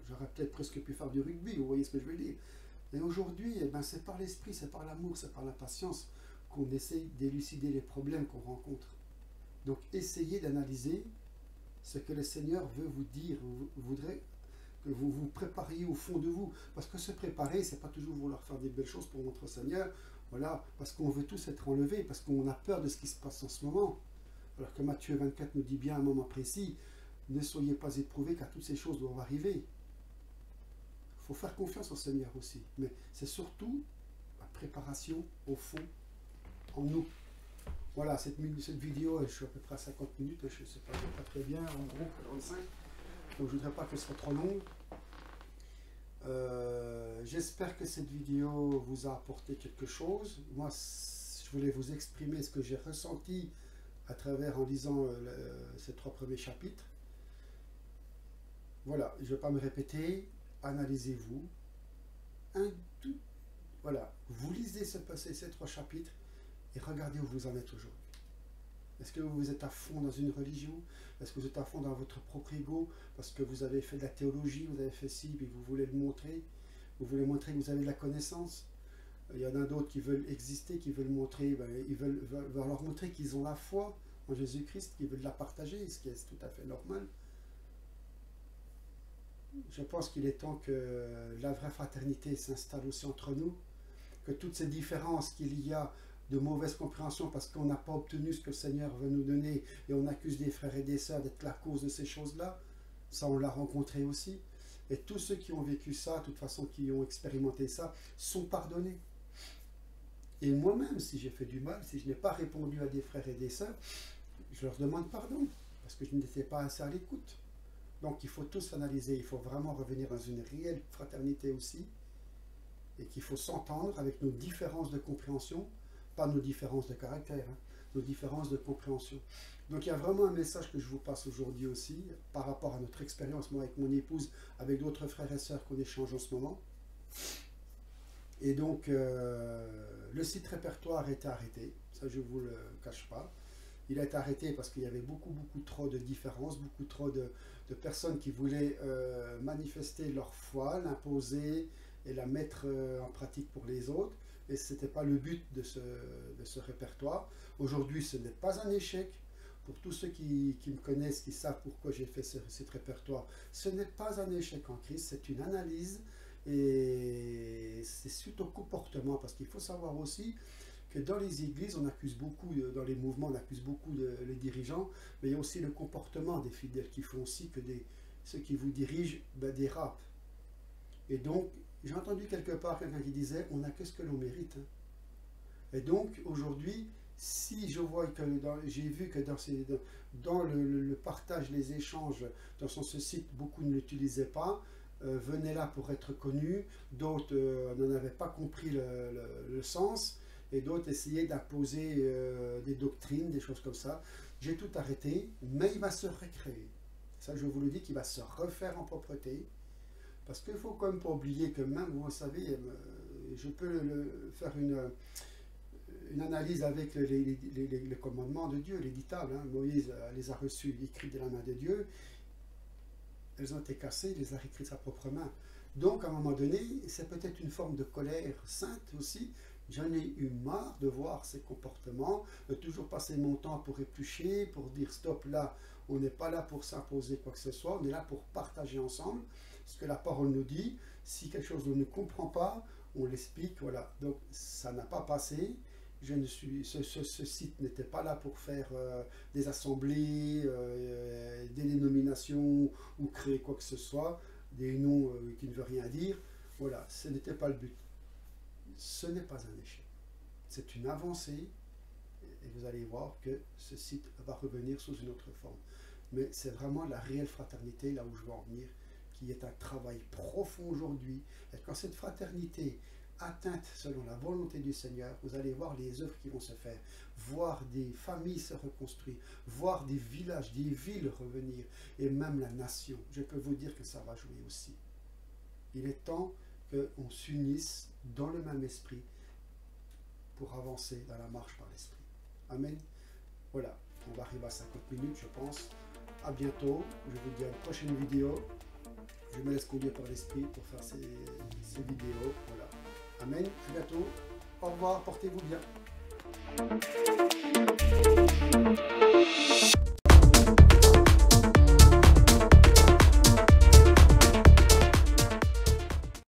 j'aurais peut-être presque pu faire du rugby, vous voyez ce que je veux dire. Mais aujourd'hui, eh ben, c'est par l'esprit, c'est par l'amour, c'est par la patience qu'on essaye d'élucider les problèmes qu'on rencontre. Donc, essayez d'analyser ce que le Seigneur veut vous dire. Vous voudrez que vous vous prépariez au fond de vous. Parce que se préparer, c'est pas toujours vouloir faire des belles choses pour notre Seigneur. Voilà, parce qu'on veut tous être enlevés, parce qu'on a peur de ce qui se passe en ce moment. Alors que Matthieu 24 nous dit bien à un moment précis, ne soyez pas éprouvés car toutes ces choses doivent arriver. Il faut faire confiance au Seigneur aussi. Mais c'est surtout la préparation au fond en nous. Voilà, cette vidéo, je suis à peu près à 50 minutes, je ne sais pas très bien, en gros 45. Donc je ne voudrais pas que ce soit trop long. J'espère que cette vidéo vous a apporté quelque chose. Moi, je voulais vous exprimer ce que j'ai ressenti à travers en lisant ces 3 premiers chapitres. Voilà, je ne vais pas me répéter. Analysez-vous. Voilà, vous lisez ces 3 chapitres et regardez où vous en êtes aujourd'hui. Est-ce que vous êtes à fond dans une religion? Est-ce que vous êtes à fond dans votre propre ego? Parce que vous avez fait de la théologie, vous avez fait ci, et vous voulez le montrer. Vous voulez montrer que vous avez de la connaissance. Il y en a d'autres qui veulent exister, qui veulent montrer, ils veulent leur montrer qu'ils ont la foi en Jésus-Christ, qui veulent la partager, ce qui est tout à fait normal. Je pense qu'il est temps que la vraie fraternité s'installe aussi entre nous, que toutes ces différences qu'il y a de mauvaise compréhension parce qu'on n'a pas obtenu ce que le Seigneur veut nous donner et on accuse des frères et des sœurs d'être la cause de ces choses-là, ça on l'a rencontré aussi. Et tous ceux qui ont vécu ça, de toute façon qui ont expérimenté ça, sont pardonnés. Et moi-même, si j'ai fait du mal, si je n'ai pas répondu à des frères et des sœurs, je leur demande pardon, parce que je n'étais pas assez à l'écoute. Donc il faut tous analyser, il faut vraiment revenir dans une réelle fraternité aussi, et qu'il faut s'entendre avec nos différences de compréhension, pas nos différences de caractère, hein, nos différences de compréhension. Donc il y a vraiment un message que je vous passe aujourd'hui aussi, par rapport à notre expérience, moi avec mon épouse, avec d'autres frères et sœurs qu'on échange en ce moment. Et donc le site répertoire a été arrêté, ça je ne vous le cache pas. Il a été arrêté parce qu'il y avait beaucoup trop de différences, beaucoup trop de personnes qui voulaient manifester leur foi, l'imposer et la mettre en pratique pour les autres. Et ce n'était pas le but de ce répertoire. Aujourd'hui, ce n'est pas un échec. pour tous ceux qui me connaissent, qui savent pourquoi j'ai fait cet répertoire, ce n'est pas un échec en Christ, c'est une analyse et c'est suite au comportement, parce qu'il faut savoir aussi que dans les églises, on accuse beaucoup, dans les mouvements, on accuse beaucoup les dirigeants, mais il y a aussi le comportement des fidèles qui font aussi que ceux qui vous dirigent dérapent. Et donc, j'ai entendu quelque part quelqu'un qui disait, on n'a que ce que l'on mérite. Hein. Et donc, aujourd'hui, si je vois que j'ai vu que dans le partage, les échanges, dans ce site, beaucoup ne l'utilisaient pas, venaient là pour être connus, d'autres n'en avaient pas compris le sens, et d'autres essayaient d'imposer des doctrines, des choses comme ça. J'ai tout arrêté, mais il va se recréer. Ça, je vous le dis, qu'il va se refaire en propreté, parce qu'il ne faut quand même pas oublier que même, vous savez, je peux faire une analyse avec les commandements de Dieu, les dictables. Hein. Moïse les a reçus écrits de la main de Dieu. Elles ont été cassées, il les a écrits de sa propre main. Donc, à un moment donné, c'est peut-être une forme de colère sainte aussi. J'en ai eu marre de voir ces comportements, de toujours passer mon temps pour éplucher, pour dire stop, là, on n'est pas là pour s'imposer quoi que ce soit, on est là pour partager ensemble ce que la parole nous dit. Si quelque chose on ne comprend pas, on l'explique, voilà. Donc, ça n'a pas passé. Ce site n'était pas là pour faire des assemblées, des dénominations ou créer quoi que ce soit, des noms qui ne veulent rien dire. Voilà, ce n'était pas le but. Ce n'est pas un échec. C'est une avancée et vous allez voir que ce site va revenir sous une autre forme. Mais c'est vraiment la réelle fraternité, là où je veux en venir, qui est un travail profond aujourd'hui. Et quand cette fraternité atteinte selon la volonté du Seigneur, vous allez voir les œuvres qui vont se faire, voir des familles se reconstruire, voir des villages, des villes revenir, et même la nation. Je peux vous dire que ça va jouer aussi. Il est temps qu'on s'unisse dans le même esprit pour avancer dans la marche par l'esprit. Amen. Voilà, on va arriver à 50 minutes, je pense. À bientôt. Je vous dis à une prochaine vidéo. Je me laisse conduire par l'esprit pour faire ces vidéos. Voilà. Amen. À bientôt. Au revoir. Portez-vous bien.